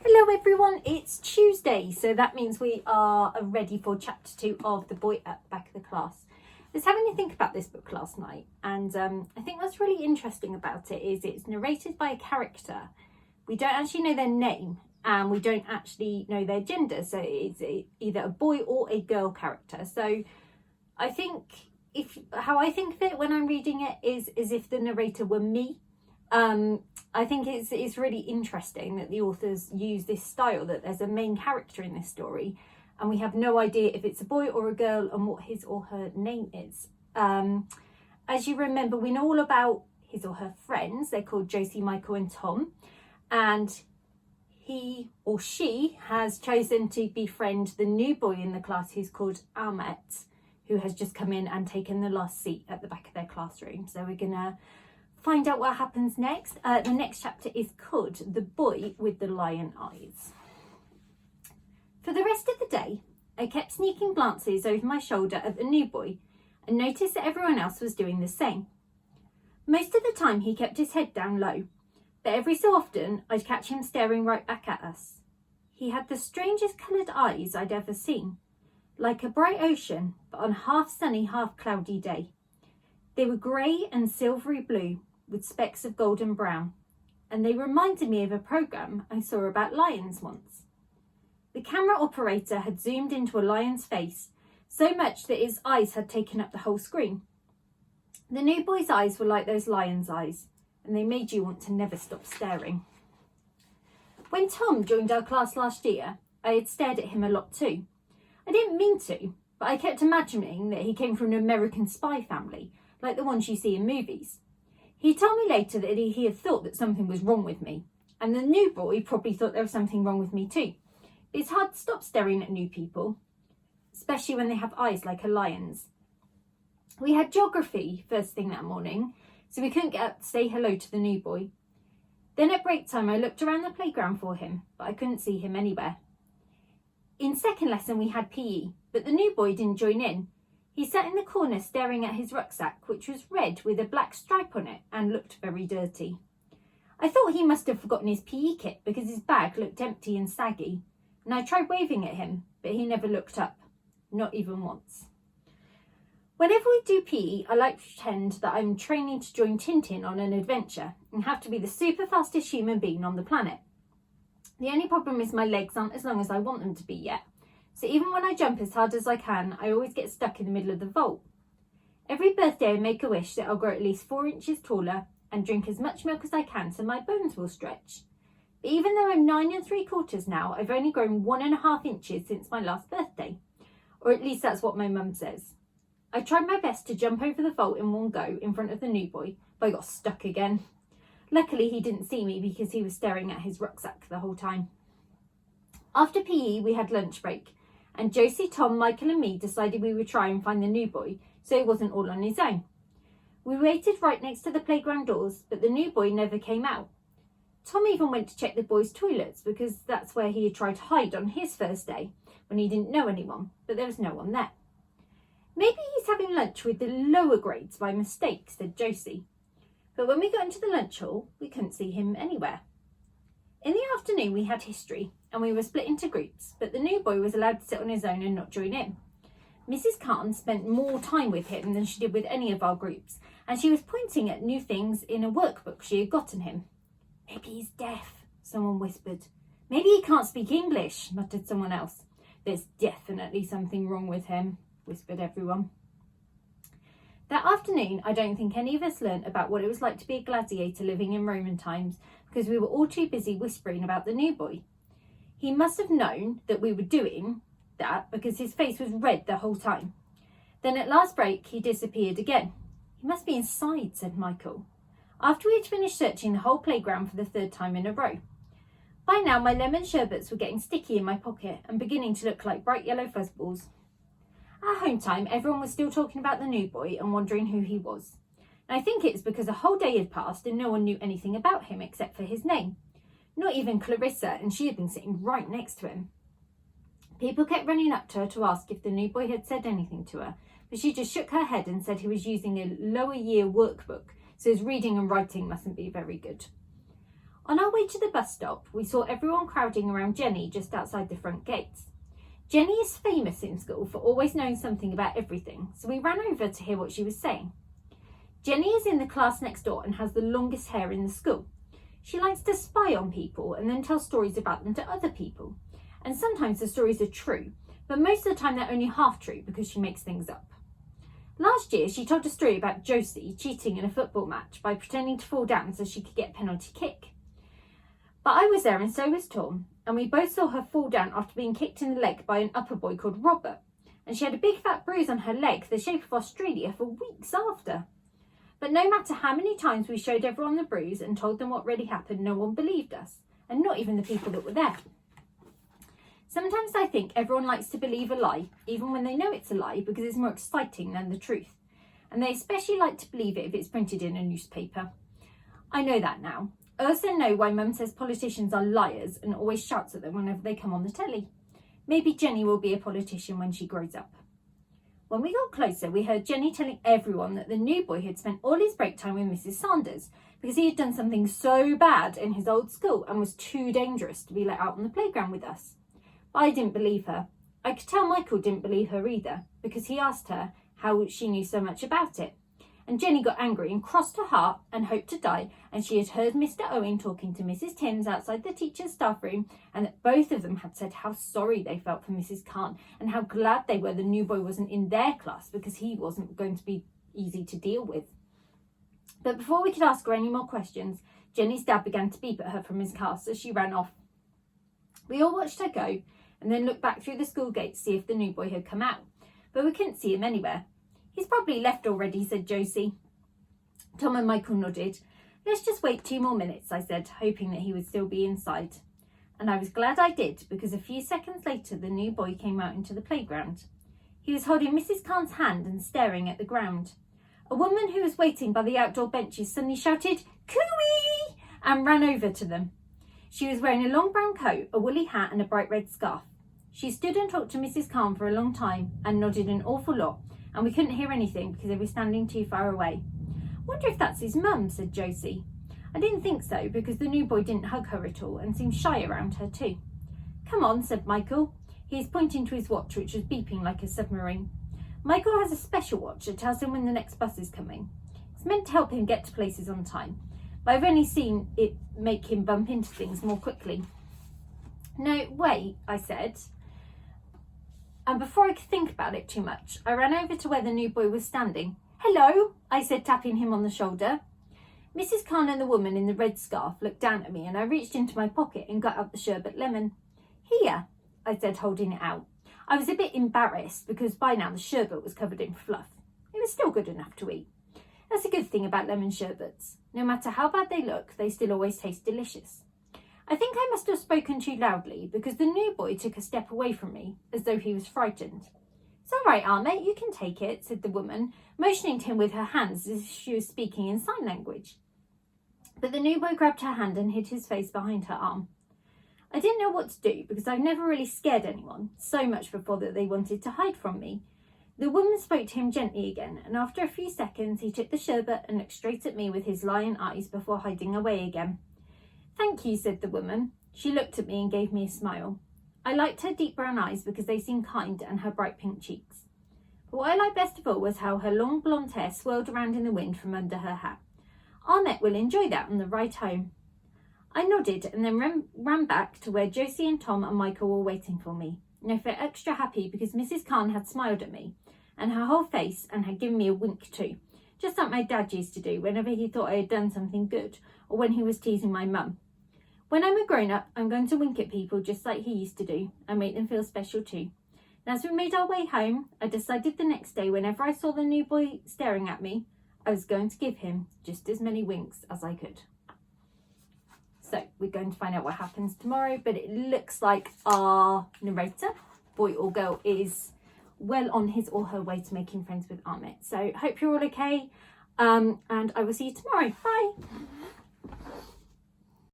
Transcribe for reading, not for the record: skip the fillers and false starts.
Hello everyone, it's Tuesday, so that means we are ready for chapter 2 of The Boy at the Back of the Class. I was having a think about this book last night, and I think what's really interesting about it is it's narrated by a character. We don't actually know their name, and we don't actually know their gender, so it's either a boy or a girl character. So I think how I think of it when I'm reading it is as if the narrator were me. I think it's really interesting that the authors use this style, that there's a main character in this story and we have no idea if it's a boy or a girl and what his or her name is. As you remember, we know all about his or her friends. They're called Josie, Michael and Tom, and he or she has chosen to befriend the new boy in the class who's called Ahmet, who has just come in and taken the last seat at the back of their classroom. So we're gonna find out what happens next. The next chapter is called The Boy with the Lion Eyes. For the rest of the day, I kept sneaking glances over my shoulder at the new boy and noticed that everyone else was doing the same. Most of the time he kept his head down low, but every so often I'd catch him staring right back at us. He had the strangest coloured eyes I'd ever seen, like a bright ocean, but on a half sunny, half cloudy day. They were grey and silvery blue, with specks of golden brown, and they reminded me of a programme I saw about lions once. The camera operator had zoomed into a lion's face, so much that its eyes had taken up the whole screen. The new boy's eyes were like those lion's eyes, and they made you want to never stop staring. When Tom joined our class last year, I had stared at him a lot too. I didn't mean to, but I kept imagining that he came from an American spy family, like the ones you see in movies. He told me later that he had thought that something was wrong with me, and the new boy probably thought there was something wrong with me too. It's hard to stop staring at new people, especially when they have eyes like a lion's. We had geography first thing that morning, so we couldn't get up to say hello to the new boy. Then at break time I looked around the playground for him, but I couldn't see him anywhere. In second lesson we had PE, but the new boy didn't join in. He sat in the corner staring at his rucksack, which was red with a black stripe on it and looked very dirty. I thought he must have forgotten his PE kit because his bag looked empty and saggy, and I tried waving at him, but he never looked up, not even once. Whenever we do PE, I like to pretend that I'm training to join Tintin on an adventure and have to be the super fastest human being on the planet. The only problem is my legs aren't as long as I want them to be yet. So even when I jump as hard as I can, I always get stuck in the middle of the vault. Every birthday I make a wish that I'll grow at least 4 inches taller and drink as much milk as I can so my bones will stretch. But even though I'm 9 3/4 now, I've only grown 1.5 inches since my last birthday. Or at least that's what my mum says. I tried my best to jump over the vault in one go in front of the new boy, but I got stuck again. Luckily he didn't see me because he was staring at his rucksack the whole time. After PE we had lunch break, and Josie, Tom, Michael and me decided we would try and find the new boy so he wasn't all on his own. We waited right next to the playground doors, but the new boy never came out. Tom even went to check the boys' toilets because that's where he had tried to hide on his first day when he didn't know anyone, but there was no one there. Maybe he's having lunch with the lower grades by mistake, said Josie. But when we got into the lunch hall, we couldn't see him anywhere. In the afternoon we had history and we were split into groups, but the new boy was allowed to sit on his own and not join in. Mrs. Carton spent more time with him than she did with any of our groups, and she was pointing at new things in a workbook she had gotten him. Maybe he's deaf, someone whispered. Maybe he can't speak English, muttered someone else. There's definitely something wrong with him, whispered everyone. That afternoon, I don't think any of us learnt about what it was like to be a gladiator living in Roman times because we were all too busy whispering about the new boy. He must have known that we were doing that because his face was red the whole time. Then at last break, he disappeared again. He must be inside, said Michael, after we had finished searching the whole playground for the 3rd time in a row. By now, my lemon sherbets were getting sticky in my pocket and beginning to look like bright yellow fuzzballs. At home time, everyone was still talking about the new boy and wondering who he was. And I think it's because a whole day had passed and no one knew anything about him except for his name. Not even Clarissa, and she had been sitting right next to him. People kept running up to her to ask if the new boy had said anything to her, but she just shook her head and said he was using a lower year workbook, so his reading and writing mustn't be very good. On our way to the bus stop, we saw everyone crowding around Jenny just outside the front gates. Jenny is famous in school for always knowing something about everything, so we ran over to hear what she was saying. Jenny is in the class next door and has the longest hair in the school. She likes to spy on people and then tell stories about them to other people. And sometimes the stories are true, but most of the time they're only half true because she makes things up. Last year, she told a story about Josie cheating in a football match by pretending to fall down so she could get a penalty kick. But I was there and so was Tom, and we both saw her fall down after being kicked in the leg by an upper boy called Robert, and she had a big fat bruise on her leg the shape of Australia for weeks after. But no matter how many times we showed everyone the bruise and told them what really happened, no one believed us, and not even the people that were there. Sometimes I think everyone likes to believe a lie, even when they know it's a lie, because it's more exciting than the truth. And they especially like to believe it if it's printed in a newspaper. I know that now. I also know why Mum says politicians are liars and always shouts at them whenever they come on the telly. Maybe Jenny will be a politician when she grows up. When we got closer, we heard Jenny telling everyone that the new boy had spent all his break time with Mrs. Sanders because he had done something so bad in his old school and was too dangerous to be let out on the playground with us. But I didn't believe her. I could tell Michael didn't believe her either, because he asked her how she knew so much about it. And Jenny got angry and crossed her heart and hoped to die, and she had heard Mr. Owen talking to Mrs. Timms outside the teacher's staff room, and that both of them had said how sorry they felt for Mrs. Khan and how glad they were the new boy wasn't in their class because he wasn't going to be easy to deal with. But before we could ask her any more questions, Jenny's dad began to beep at her from his car, so she ran off. We all watched her go and then looked back through the school gate to see if the new boy had come out, but we couldn't see him anywhere. He's probably left already, said Josie. Tom and Michael nodded. Let's just wait 2 more minutes, I said, hoping that he would still be inside. And I was glad I did, because a few seconds later the new boy came out into the playground. He was holding Mrs. Khan's hand and staring at the ground. A woman who was waiting by the outdoor benches suddenly shouted, "Cooey!" and ran over to them. She was wearing a long brown coat, a woolly hat and a bright red scarf. She stood and talked to Mrs. Khan for a long time and nodded an awful lot, and we couldn't hear anything because they were standing too far away. Wonder if that's his mum, said Josie. I didn't think so, because the new boy didn't hug her at all and seemed shy around her too. Come on, said Michael. He is pointing to his watch, which was beeping like a submarine. Michael has a special watch that tells him when the next bus is coming. It's meant to help him get to places on time, but I've only seen it make him bump into things more quickly. No, wait, I said. And before I could think about it too much, I ran over to where the new boy was standing. Hello, I said, tapping him on the shoulder. Mrs. Khan and the woman in the red scarf looked down at me, and I reached into my pocket and got out the sherbet lemon. Here, I said, holding it out. I was a bit embarrassed because by now the sherbet was covered in fluff. It was still good enough to eat. That's a good thing about lemon sherbets. No matter how bad they look, they still always taste delicious. I think I must have spoken too loudly because the new boy took a step away from me, as though he was frightened. It's all right, Ahmet, you can take it, said the woman, motioning to him with her hands as if she was speaking in sign language. But the new boy grabbed her hand and hid his face behind her arm. I didn't know what to do because I've never really scared anyone, so much before that they wanted to hide from me. The woman spoke to him gently again, and after a few seconds he took the sherbet and looked straight at me with his lion eyes before hiding away again. Thank you, said the woman. She looked at me and gave me a smile. I liked her deep brown eyes because they seemed kind and her bright pink cheeks. But what I liked best of all was how her long blonde hair swirled around in the wind from under her hat. Ahmet will enjoy that on the ride home. I nodded and then ran back to where Josie and Tom and Michael were waiting for me. And I felt extra happy because Mrs. Khan had smiled at me and her whole face and had given me a wink too, just like my dad used to do whenever he thought I had done something good or when he was teasing my mum. When I'm a grown-up, I'm going to wink at people just like he used to do and make them feel special too. And as we made our way home, I decided the next day whenever I saw the new boy staring at me, I was going to give him just as many winks as I could. So we're going to find out what happens tomorrow, but it looks like our narrator, boy or girl, is well on his or her way to making friends with Ahmet. So hope you're all okay, and I will see you tomorrow. Bye.